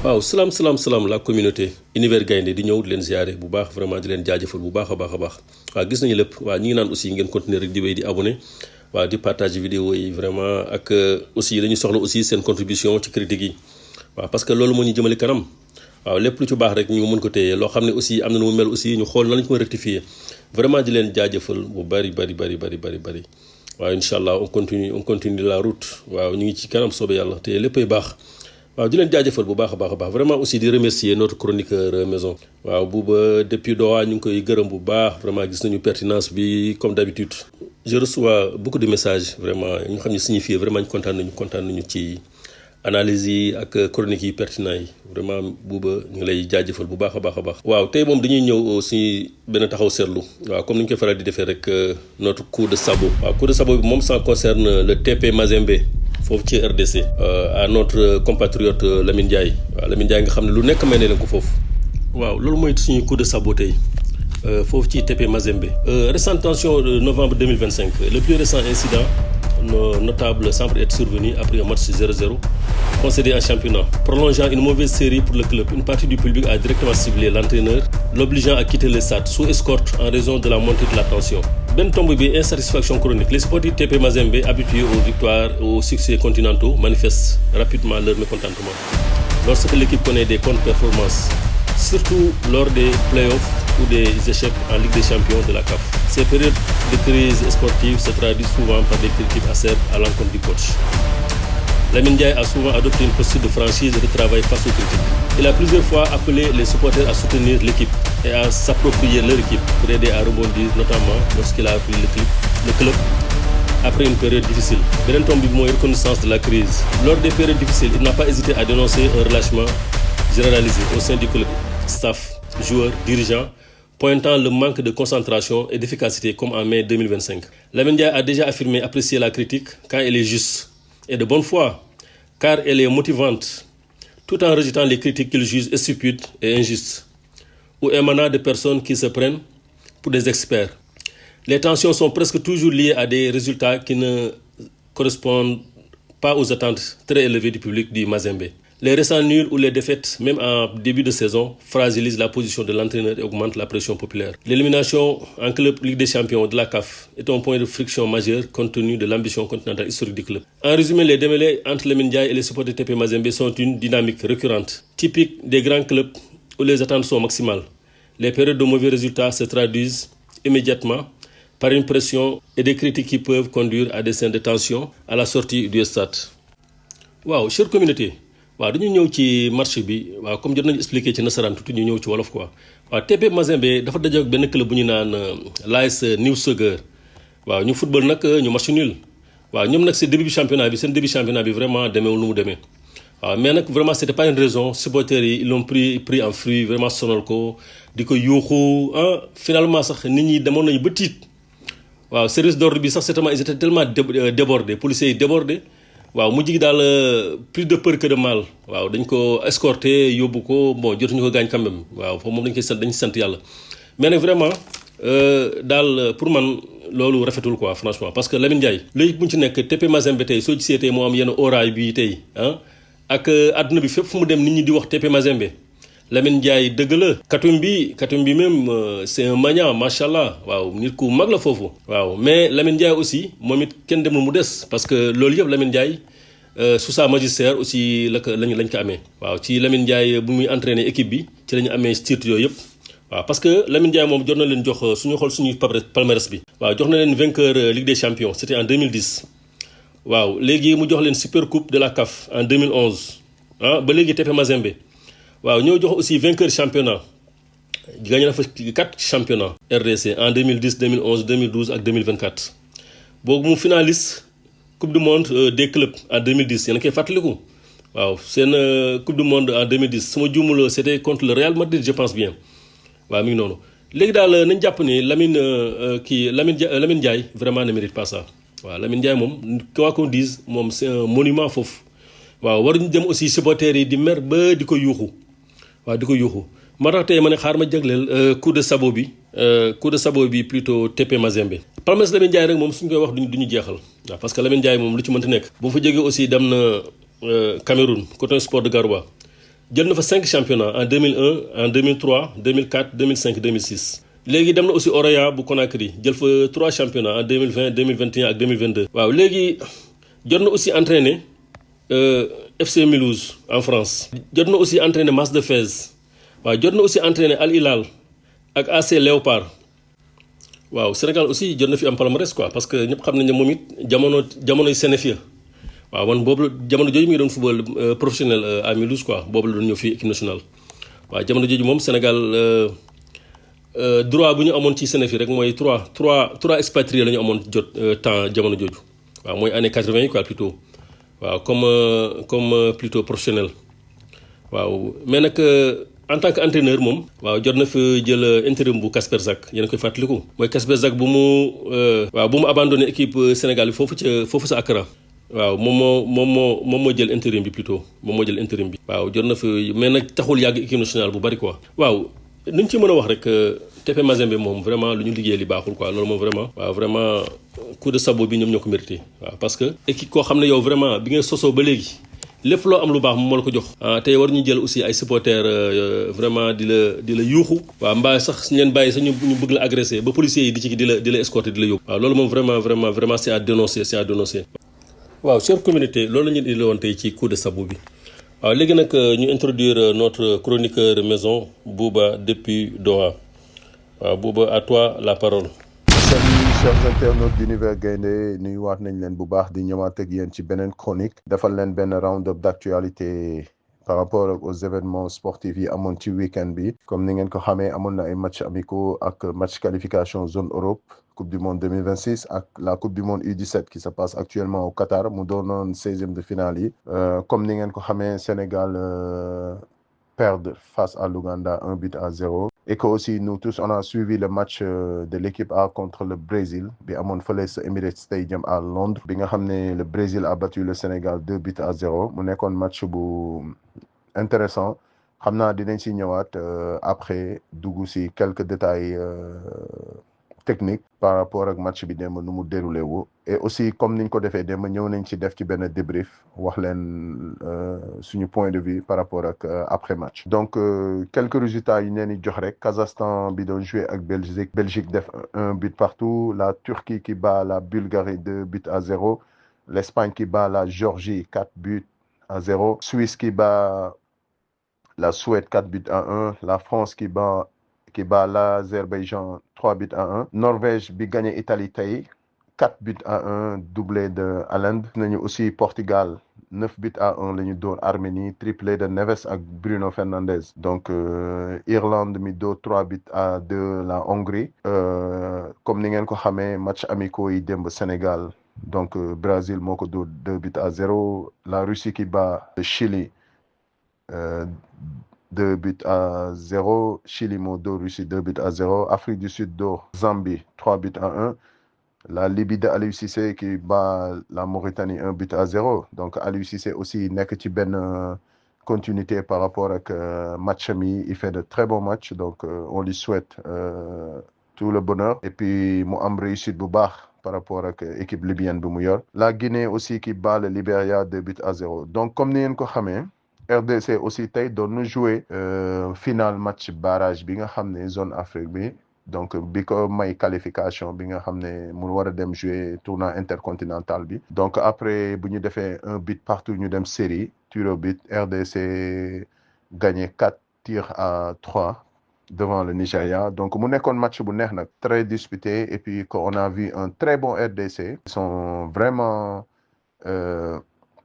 waaw salaam la communauté univers gaynde di ñëw di leen ziare bu baax vraiment di leen jaajëfal bu baax a baax waaw gis nañu lépp waaw ñi ngi naan aussi ngeen continuer rek di wéy di abonné waaw di partager vidéo yi vraiment ak aussi dañu soxla aussi seen contribution ci critique yi waaw parce que loolu moo ñu jëmale kanam waaw lépp lu ci baax rek ñu mën ko téye loo xam ne aussi am na nu mu mel aussi ñu xool nan lañu ko mën rectifier vraiment di leen jaajëfal bu bari waaw incha allah on continue la route waaw ñu ngi ci kanam soobee yàlla te léppay baax waaw di leen jaajëfal bu baax a baax vraiment aussi di remercier notre chroniqueur maison waaw Bouba depuis Doha ñu ngi koy gërëm bu baax vraiment gis nañu pertinence bi comme d'habitude je reçois beaucoup de messages vraiment ñu xam ne signifie vraiment ñu kontaan nañu ci analyse yi ak chroniques yi pertinent yi vraiment Bouba ñu ngi lay jaajëfal bu baax a baax waaw tey moom dañuy ñëw aussi benn taxaw seetlu waaw comme ni ñu koy faral di defee rek notre coup de sabot waaw coup de sabot bi moom ça concerne le TP Mazembe foofu ci RDC à notre compatriote Lamine Ndiaye waaw Lamine Ndiaye nga xam ne lu nekk may ne leen ko foofu waaw loolu mooy suñu coup de sabot tey foofu ci TP Mazembe récente tension de novembre 2025 le plus récent incident notable semble être survenu après un match 0-0 concédé en championnat. Prolongeant une mauvaise série pour le club, une partie du public a directement ciblé l'entraîneur, l'obligeant à quitter le stade sous escorte en raison de la montée de la tension. Ben tombe bi insatisfaction chronique. Les sportifs TP Mazembe, habitués aux victoires et aux succès continentaux, manifestent rapidement leur mécontentement. Lorsque l'équipe connaît des contre-performances, surtout lors des playoffs ou des échecs en Ligue des Champions de la CAF. Ces périodes de crise sportive se traduisent souvent par des critiques acerbes à l'encontre du coach. Lamine Ndiaye a souvent adopté une posture de franchise et de travail face aux critiques. Il a plusieurs fois appelé les supporters à soutenir l'équipe et à s'approprier leur équipe pour aider à rebondir, notamment lorsqu'il a appris le club après une période difficile. Beneen tomb bi mooy reconnaissance de la crise. Lors des périodes difficiles, il n'a pas hésité à dénoncer un relâchement généralisé au sein du club, staff, joueurs, dirigeants, pointant le manque de concentration et d'efficacité comme en mai 2025. Lamine Ndiaye a déjà affirmé apprécier la critique quand elle est juste et de bonne foi, car elle est motivante, tout en rejetant les critiques qu'il juge stupides et injustes, ou émanant de personnes qui se prennent pour des experts. Les tensions sont presque toujours liées à des résultats qui ne correspondent pas aux attentes très élevées du public du Mazembe. Les récents nuls ou les défaites, même en début de saison, fragilisent la position de l'entraîneur et augmentent la pression populaire. L'élimination en club Ligue des Champions de la CAF est un point de friction majeur compte tenu de l'ambition continentale historique du club. En résumé, les démêlés entre Lamine Ndiaye et les supporters TP Mazembe sont une dynamique récurrente, typique des grands clubs où les attentes sont maximales. Les périodes de mauvais résultats se traduisent immédiatement par une pression et des critiques qui peuvent conduire à des scènes de tension à la sortie du stade. Waaw, chère communauté. waaw dañu ñëw ci marché bi waaw comme jot nañu expliqué ci nasaraan tuuti ñu ñëw ci wolof quoi waaw TP Mazembe dafa daje ak benn club bu ñu naan l'AS New Soccer waaw ñu football nag ñu match nul waaw ñoom nag seen début championnat bi vraiment demeewul nu mu demee waaw mais nag vraiment c'était pas une raison supporters yi ils l'ont pris en fruit vraiment sonal ko di ko yuuxu finalement sax nit ñi demoon nañu ba tiit waaw service d'ordre bi sax ils étaient tellement débordés policiers yi débordés waaw mujj gi daal plus de peur que de mal waaw dañ ko escorté yóbbu ko bon jotuñu ko gaañ quand même waaw foofu moom dañ ci sant yàlla mais nag vraiment daal pour man loolu rafetul quoi franchement parce que Lamine Ndiaye léegi bu ñu ci nekk TP Mazembe tey soo gisee tey moo am yenn oraay bi tey ak àdduna bi fépp fu mu dem nit ñi di wax TP Mazembe Lamine Ndiaye dëgg la katum bi même c'est un magnat machallah waaw nit ku mag la foofu waaw mais Lamine Ndiaye aussi moom it kenn demul mu des parce que loolu yëpp Lamine Ndiaye sous sa magistère aussi lañ ko amee waaw ci Lamine Ndiaye bu muy entraîner équipe bi ci la ñu amee titre yooyu yëpp waaw parce que Lamine Ndiaye moom jot na leen jox suñu xool suñu palmarès bi waaw jox na leen vainqueur Ligue des Champions c'était en 2010 waaw léegi mu jox leen super coupe de la CAF en 2011 ba léegi TP Mazembe waaw ñoo jox aussi vainqueur championnat gagné na fa 4 championnats RDC en 2010 2011 2012 ak 2024 boobu mu finaliste coupe du monde des clubs en 2010 yéen a koy fàttaliku waaw seen coupe du monde en 2010 sama juumul c'était contre le Real Madrid je pense bien waaw mi ngi noonu léegi daal nañ jàpp ni Lamine Ndiaye vraiment ne mérite pas ça waaw Lamine Ndiaye moom quoi qu'on dise moom c'est un monument foofu waaw waruñu dem aussi supporters yi di mer ba di ko yuuxu waaw di ko yuuxu moo tax tey ma ne xaar ma jagleel coup de sabot bi plutôt TP Mazembe. palmarès Lamine Ndiaye rek moom suñ koy wax duñu jeexal waaw parce que Lamine Ndiaye moom lu ci mënti nekk bu mu fa jógee aussi dem na Cameroun Coton Sport de Garoua jël na fa 5 championnats en 2001 en 2003 2004 2005 2006. léegi dem na aussi Oroya bu Conakry jël fa 3 championnats en 2020 2021 ak 2022. waaw léegi jot na aussi entraîné FC Mulhouse en France. jot na aussi entraîné Mas de Fès. waaw jot na aussi entraîné Al Hilal ak AC Léopard. waaw Sénégal aussi jot na fi am palmarès quoi parce que ñëpp xam nañ ne moom it jamonoy Sénéfia. waaw man boobu jamono jooju mi ngi doon football professionnel à Mulhouse quoi boobu la doon ñëw fii équipe nationale. waaw jamono jooju moom Sénégal droit bu ñu amoon ci Sénéfia rek mooy trois expatriés la ñu amoon jot temps jamono jooju. waaw mooy année 80 yi quoi plutôt. waaw comme plutôt professionnel. waaw mais nag en tant que entraîneur moom. waaw jot na fi jël intérim bu Kasper Zak yéen a koy fàttaliku. mooy Kasper Zak bu mu abandonné équipe Sénégal bi foofu sa Accra. waaw moom moo jël intérim bi plutôt moom moo jël intérim bi. waaw jot na fi mais nag taxul yàgg équipe nationale bu bari quoi. waaw nuñ ci mën a wax rek TP Mazembe moom vraiment lu ñu liggéey li baaxul quoi loolu moom vraiment. waaw vraiment coup de sabot bi ñoom ñoo ko mérité. waaw parce que équipe koo xam ne yow vraiment bi nga sosoo ba léegi lépp loo am lu baax moom moo la ko jox. tey war ñu jël aussi ay supporters vraiment di la yuuxu. waaw mbaa sax ngeen bàyyi sax ñu bëgg la agressé ba policiers yi di la escorter di la yóbbu. waaw loolu moom vraiment c'est à dénoncer. waaw chère communauté loolu la ñu indi woon tey ci coup de sabot bi waaw léegi nag ñu introduire notre chroniqueur maison Bouba depuis Doha waaw Bouba à toi la parole. Salut chers internautes d'Univers Gaindé nuyuwaat nañ leen bu baax di ñëwaat ak yéen ci beneen chronique defal leen benn round-up d'actualité par rapport aux événements sportifs yi amoon ci week-end bi comme ni ngeen ko xamee amoon na ay matchs amicaux ak match qualification zone Europe Coupe du Monde 2026 ak la Coupe du Monde U17 qui se passe actuellement au Qatar mu doonoon 16e de finale yi comme ni ngeen ko xamee Sénégal perdre face à l'Ouganda 1-0 et que aussi nous tous on a suivi le match de l'équipe A contre le Brésil bi amoon fële sa Emirates Stadium à Londres bi nga xam ne le Brésil a battu le Sénégal 2-0 mu nekkoon match bu intéressant xam naa dinañ si ñëwaat après dugg si quelques détails technique par rapport ak match bi démb nu mu déroulé wu et aussi comme niñ ko defee démb ñëw nañ ci def ci benn débrief wax leen suñu point de vue par rapport ak après match donc quelques résultats yu leen di jox rek Kazakhstan bi doon joué ak Belgique def 1 but partout la Turquie qui bat la Bulgarie 2-0 l'Espagne qui bat la Géorgie 4-0 Suisse qui bat la Suède 4-1 la France qui bat l'Azerbaïdjan 3-1 Norvège bi gagné Italie tey 4-1 doublé de Haaland nañu aussi Portugal 9-1 la ñu dóor Arménie triplé de Neves ak Bruno Fernandes donc Irlande mi dóor 3-2 la Hongrie comme ni ngeen ko xamee match amicaux yi démb Sénégal donc Brésil moo ko dóor 2-0 la Russie qui bat le Chili 2-0 Chili moo dóor Russie 2-0 Afrique du Sud dóor Zambie 3-1 la Libye de Aliou Cissé qui bat la Mauritanie 1-0 donc Aliou Cissé aussi nekk ci benn continuité par rapport ak match mi il fait de très bons matchs donc on lui souhaite tout le bonheur et puis mu am réussite bu baax par rapport ak équipe libyenne bu mu yor la Guinée aussi qui bat le Libéria 2-0 donc comme ni ngeen ko xamee RDC aussi tey doon na jouer final match barrage bi nga xam ne zone Afrique bi donc bi ko may qualification bi nga xam ne mu war a dem jouer tournoi intercontinental bi donc après bu ñu defee 1 but partout ñu dem série tir au but RDC gagné 4-3 devant le Nigeria donc mu nekkoon match bu neex nag très disputé et puis qu'on a vu un très bon RDC ils sont vraiment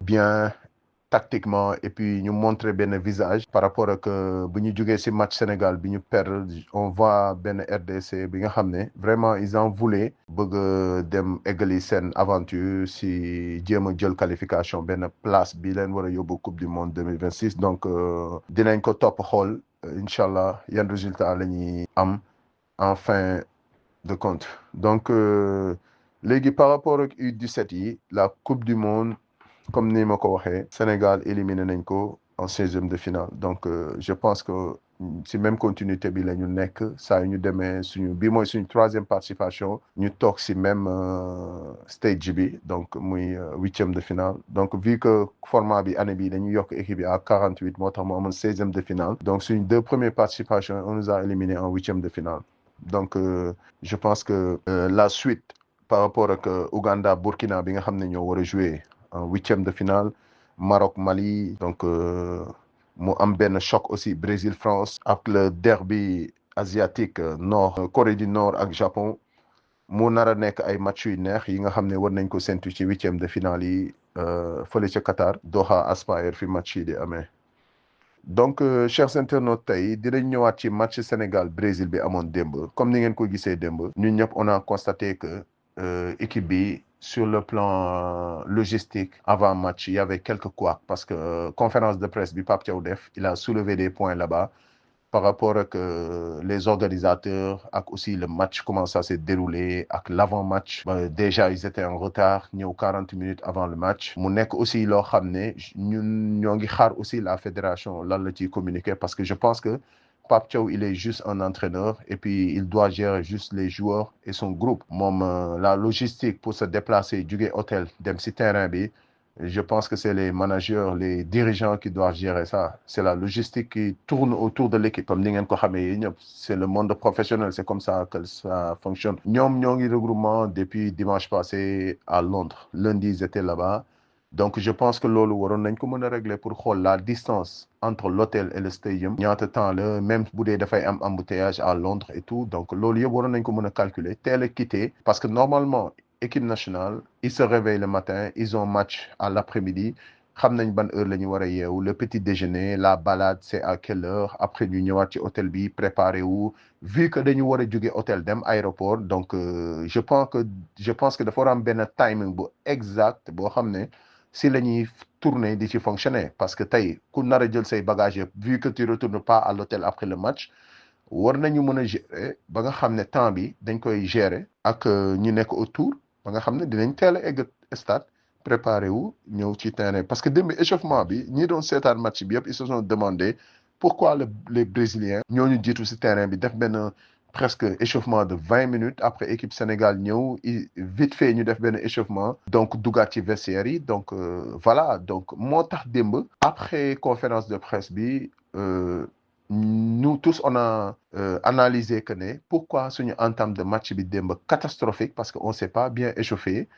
bien tactiquement et puis ñu montrer benn visage par rapport ak bu ñu jógee ci match Sénégal bi ñu perdre on voit benn RDC bi nga xam ne vraiment ils en voulaient bëgg dem eggali seen aventure ci jéem a jël qualification benn place bi leen war a yóbbu Coupe du Monde 2026 donc dinañ ko topp xool incha allah yan résultat la ñuy am en fin de compte donc léegi par rapport ak U17 yi la Coupe du Monde comme ni ma ko waxee Sénégal éliminé nañ ko en 16e de finale donc je pense que si même continuité bi la ñu nekk saa yu ñu demee suñu bi mooy suñu troisième participation ñu toog si même stage bi donc muy huitième de finale donc vu que format bi année bi dañu yokk équipe bi à 48 moo tax mu amoon 16e de finale donc suñu deux premières participations on nous a éliminés en huitième de finale donc je pense que la suite par rapport ak Ouganda Burkina bi nga xam ne ñoo war a jouer en huitième de finale Maroc Mali donc mu am benn choc aussi Brésil France ak le derby asiatique nord Corée du Nord ak Japon mu nar a nekk ay match yu neex yi nga xam ne war nañ ko séntu ci huitième de finale yi fële ca Qatar Doha Aspire fi match yi di amee donc chers internautes tey dinañ ñëwaat ci match Sénégal Brésil bi amoon démb comme ni ngeen ko gisee démb ñun ñëpp on a constaté que équipe bi sur le plan logistique avant match il y avait quelques couacs parce que conférence de presse bi Pape Thiaw def il a soulevé des points là-bas par rapport ak les organisateurs ak aussi le match comment ça s'est déroulé ak l'avant-match déjà ils étaient en retard ñëw 40 minutes avant le match mu nekk aussi loo xam ne ñun ñoo ngi xaar aussi la fédération lan la ciy communiquer parce que je pense que Pape Thiaw il est juste un entraîneur et puis il doit gérer juste les joueurs et son groupe moom la logistique pour se déplacer jóge hôtel dem ci terrain bi je pense que c'est les managers les dirigeants qui doivent gérer ça c'est la logistique qui tourne autour de l'équipe comme ni ngeen ko xamee yi ñëpp c'est le monde professionnel c'est comme ça que ça fonctionne ñoom ñoo ngi regroupement depuis dimanche passé à Londres lundi ils étaient là-bas donc je pense que loolu waroon nañ ko mën a régler pour xool la distance entre l'hôtel et le stadium ñaata temps la même bu dee dafay am embouteillage à Londres et tout donc loolu yëpp waroon nañ ko mën a calculer teel a quitter parce que normalement équipe nationale ils se réveillent le matin ils ont match à l'après-midi xam nañ ban heure la ñu war a yeewu le petit déjeuner la balade c'est à quelle heure après ñu ñëwaat ci hôtel bi préparé wu vu que dañu war a jóge hôtel dem aéroport donc je pense que dafa war a am benn timing bu exact boo xam ne si la ñuy tourner di ci fonctionner parce que tey ku nar a jël say bagages yëpp vu que tu retournes pas à l'hôtel après le match war nañu mën a gérer ba nga xam ne temps bi dañ koy gérer ak ñu nekk autour ba nga xam ne dinañ teel a egg stade préparé wu ñëw ci terrain parce que démb échauffement bi ñi doon seetaan match bi yëpp ils se sont demandé pourquoi les Brésiliens ñooñu jiitu ci terrain bi def benn presque échauffement de 20 minutes après équipe Sénégal ñëw vite fait ñu def benn échauffement donc dugaat ci vestiaire yi donc voilà donc moo tax démb après conférence de presse bi nous tous on a analysé que ne pourquoi suñu entame de match bi démb catastrophique parce que on s'est pas bien échauffé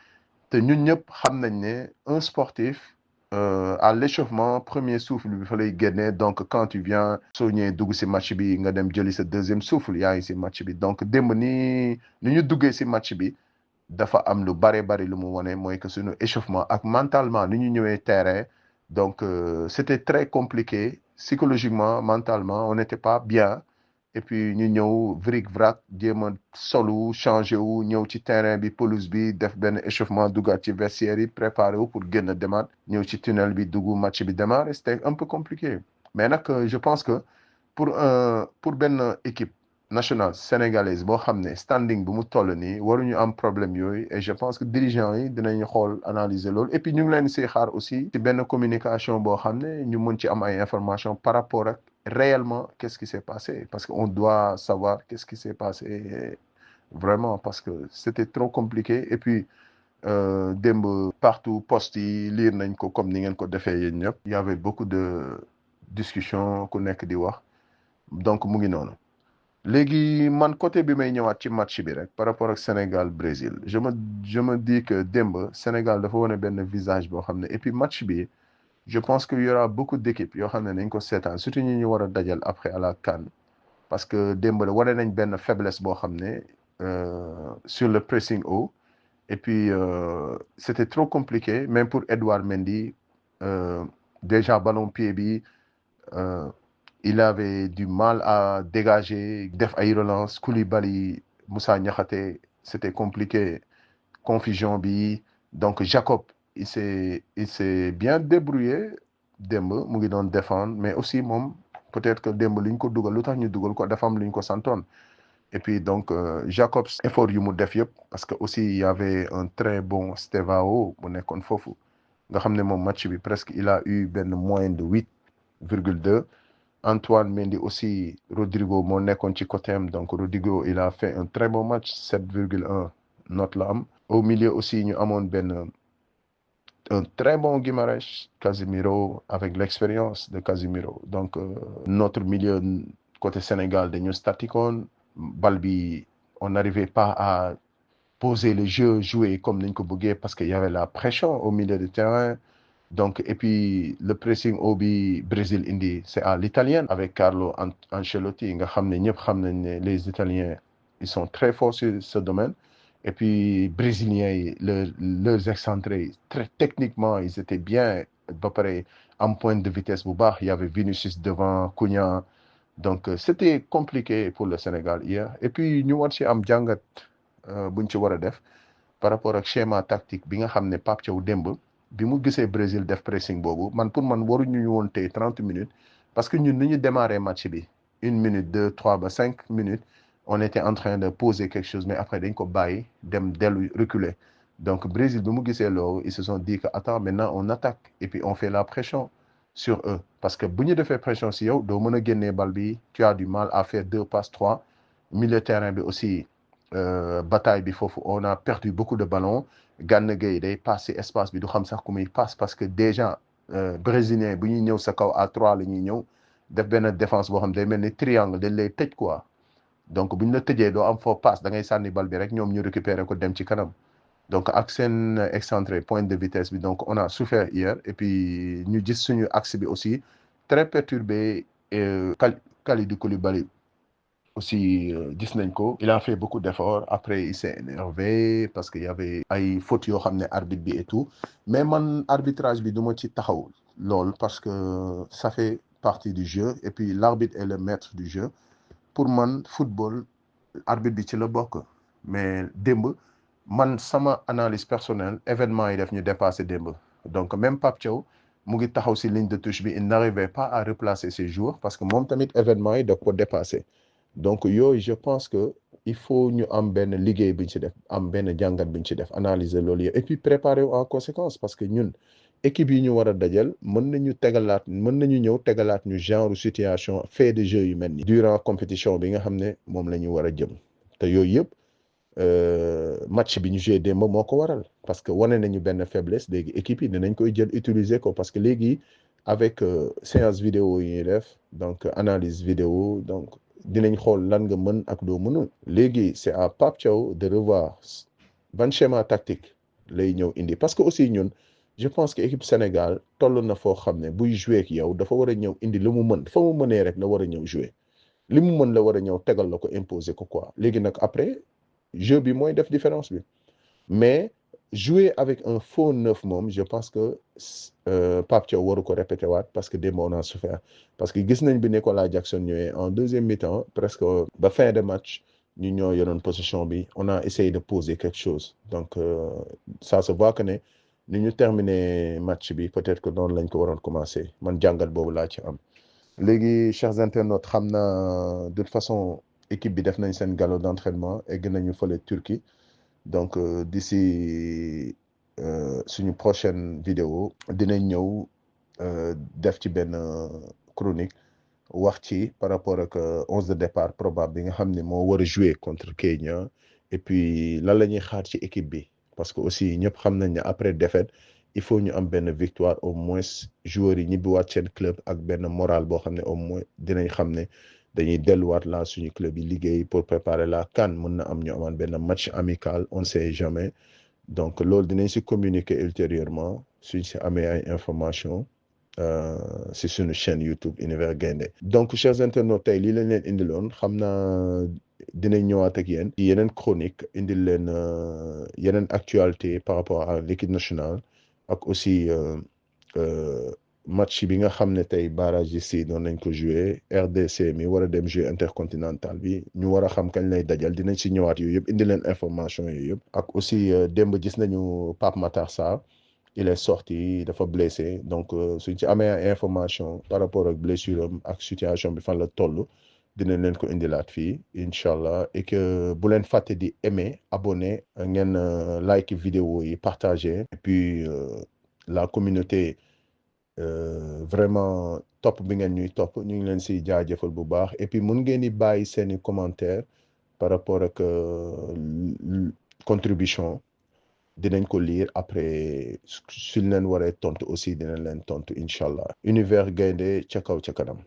te ñun ñëpp xam nañ ne un sportif à l'échauffement premier souffle bi fa lay génne donc quand tu viens soo ñëwee dugg ci match bi nga dem jëli sa deuxième souffle yaa ngi ci match bi donc démb ni ñu duggee ci match bi dafa am lu bari lu mu wone mooy que suñu échauffement ak mentalement ni ñu ñëwee terrain donc c'était très compliqué psychologiquement mentalement on n'était pas bien et puis ñu ñëw vric-vrac jéem a solu changé wu ñëw ci terrain bi pelouse bi def benn échauffement duggaat ci vestiaire yi préparé wu pour génn demaat ñëw ci tunnel bi dugg match bi démarrer c'était un peu compliqué mais nag je pense que pour benn équipe nationale sénégalaise boo xam ne standing bu mu toll nii waruñu am problème yooyu et je pense que dirigeants yi dinañu xool analyser loolu et puis ñu ngi leen si xaar aussi ci benn communication boo xam ne ñu mën ci am ay informations par rapport ak réellement qu'est-ce qui s'est passé parce que on doit savoir qu'est-ce qui s'est passé vraiment parce que c'était trop compliqué et puis démb partout poste yi lire nañ ko comme ni ngeen ko defee yéen ñëpp il y avait beaucoup de discussions ku nekk di wax donc mu ngi noonu léegi man côté bi may ñëwaat ci match bi rek par rapport ak Sénégal Brésil je me dis que démb Sénégal dafa wane benn visage boo xam ne et puis match bi je pense que y aura beaucoup d'équipes yoo xam ne nañ ko seetaan surtout ñi ñu war a dajal après à la CAN parce que démb la wane nañ benn faiblesse boo xam ne sur le pressing haut et puis c'était trop compliqué même pour Edouard Mendy déjà ballon pied bi il avait du mal à dégager def ay relance Koulibaly Moussa Niakhaté c'était compliqué confusion bi donc Jacob il s'est bien débrouillé démb mu ngi doon défendre mais aussi moom peut-être que démb li ñu ko dugal lu tax ñu dugal ko dafa am lu ñu ko santoon et puis donc Jacob effort yu mu def yëpp parce que aussi il y avait un très bon Stevao bu nekkoon foofu nga xam ne moom match bi presque il a eu benn moyenne de 8,2 Antoine Mendy aussi, Rodrigo moo nekkoon ci côté am donc Rodrigo il a fait un très bon match 7,1 note la am. Au milieu aussi ñu amoon un très bon Guimarães Casemiro avec l'expérience de Casemiro donc notre milieu côté Sénégal dañu statikoon bal bi on n'arrivait pas à poser le jeu jouer comme niñ ko bëggee parce que y avait la pression au milieu de terrain. Donc, et puis le pressing au Brésil indi, c'est à l'italienne avec Carlo Ancelotti. Les Italiens, ils sont très forts sur ce domaine. Et puis, Brésiliens, leurs excentrés, très techniquement, ils étaient bien. Pareil, en point de vitesse, il y avait Vinicius devant Cunha. Donc, c'était compliqué pour le Sénégal hier. Et puis, nous avons am jangat par rapport au schéma tactique, bien que Pape Thiaw demb. Bi mu gisee Brésil def pressing boobu pour man waruñu ñu woon tey 30 minutes parce que ñun ni ñu démarré match bi 1 minute 2 3 ba 5 minutes on était en train de poser quelque chose mais après dañ ko bàyyi dem dellu reculer donc Brésil bi mu gisee loolu ils se sont dit que attends maintenant on attaque et puis on fait la pression sur eux parce que bu ñu defee pression si yow doo mën a génnee bal bi tu as du mal à faire 2 passes 3 milieu terrain bi aussi bataille bi foofu on a perdu beaucoup de ballons. Gana Gueye day passé espace bi du xam sax ku muy passe parce que déjà brésilien bu ñuy ñëw sa kaw à 3 la ñuy ñëw def benn défense boo xam day mel ni triangle dañ lay tëj quoi donc bu ñu la tëjee doo am foo passe da ngay sànni bal bi rek ñoom ñu récupérer ko dem ci kanam donc ak seen excentré point de vitesse bi donc on a souffert hier et puis ñu gis suñu axe bi aussi très perturbé Kalidou Koulibaly aussi gis nañ ko il a fait beaucoup d'efforts après il s'est énervé parce qu'il y avait ay fautes yoo xam ne arbitre bi et tout mais man arbitrage bi du ma ci taxaw lool parce que ça fait partie du jeu et puis l'arbitre est le maître du jeu pour man football arbitre bi ci la bokk mais démb man sama analyse personnelle événement yi def ñu dépasser démb donc même Pape Thiaw mu ngi taxaw si ligne de touche bi il n'arrivait pas à replacer ses joueurs parce que moom tamit événement yi da ko dépasser donc yooyu je pense que il faut ñu am benn liggéey bi ñu ci def am benn jàngat bi ñu ci def analyser loolu yëpp et puis préparer en conséquence parce que ñun équipe yi ñu war a dajal mën nañu ñëw tegalaat ñu genre situation fait de jeu yu mel ni durant compétition bi nga xam ne moom la ñu war a jëm te yooyu yëpp match bi ñu joué démb moo ko waral parce que wane nañu benn faiblesse léegi équipe yi dinañ koy jël utiliser ko parce que léegi avec séance vidéo yi ñuy def donc analyse vidéo donc dinañ xool lan nga mën ak doo mënul léegi c'est à Pape Thiaw de revoir ban schéma tactique lay ñëw indi parce que aussi ñun je pense que équipe Sénégal toll na foo xam ne buy jouer ak yow dafa war a ñëw indi lu mu mën fa mu mënee rek la war a ñëw jouer li mu mën la war a ñëw tegal la ko imposer ko quoi léegi nag après jeu bi mooy def différence bi mais jouer avec un faux neuf moom je pense que Pape Thiaw waru ko répété waat parce que démb on a souffert parce que gis nañ bi Nicolas Jackson ñëwee en deuxième mi-temps presque ba fin de match ñu ñoo yoroon position bi on a essayé de poser quelque chose donc ça se voit que ne ni ñu terminé match bi peut-être que noonu lañ ko waroon commencer man jàngat boobu laa ci am léegi chers internautes xam na de toute façon équipe bi def nañ seen galop d'entraînement egg nañu fële Turquie donc d'ici suñu prochaine vidéo dinañ ñëw def ci benn chronique wax ci par rapport ak 11 de départ probable bi nga xam ne moo war a jouer contre Kenya et puis lan la ñuy xaar ci équipe bi parce que aussi ñëpp xam nañ ne après défaite il faut ñu am benn victoire au moins joueurs yi ñibbiwaat seen club ak benn moral boo xam ne au moins dinañ xam ne dañuy delluwaat la suñu club yi liggéey pour préparer la CAN mën na am ñu amaan benn match amical on sait jamais donc loolu dinañ si communiquer ultérieurement suñ si amee ay information si suñu chaîne YouTube Univers Gaindé donc chers internautes tey lii lañ leen indiloon xam naa dinañ ñëwaat ak yéen ci yeneen chronique indil leen yeneen actualité par rapport à l'équipe nationale ak aussi match bi nga xam ne tey barrage yi doon nañ ko jouer RDC mi war a dem jouer intercontinental bi ñu war a xam kañ lay dajal dinañ si ñëwaat yooyu yëpp indi leen information yooyu yëpp ak aussi démb gis nañu Pape Matar Sarr il est sorti dafa blessé donc suñ ci amee information par rapport ak blessure am ak situation bi fan la toll dinañ leen ko indilaat fii incha allah et que bu leen fàtte di aimer abonner ngeen like vidéo yi partager et puis la communauté vraiment topp bi ngeen ñuy topp ñu ngi leen si jaajëfal bu baax et puis mun ngeen di bàyyi seeni commentaire par rapport ak contribution dinañ ko lire après suñ leen waree tontu aussi dinañ leen tontu incha allah. Univers Gaindé ca kaw ca kanam.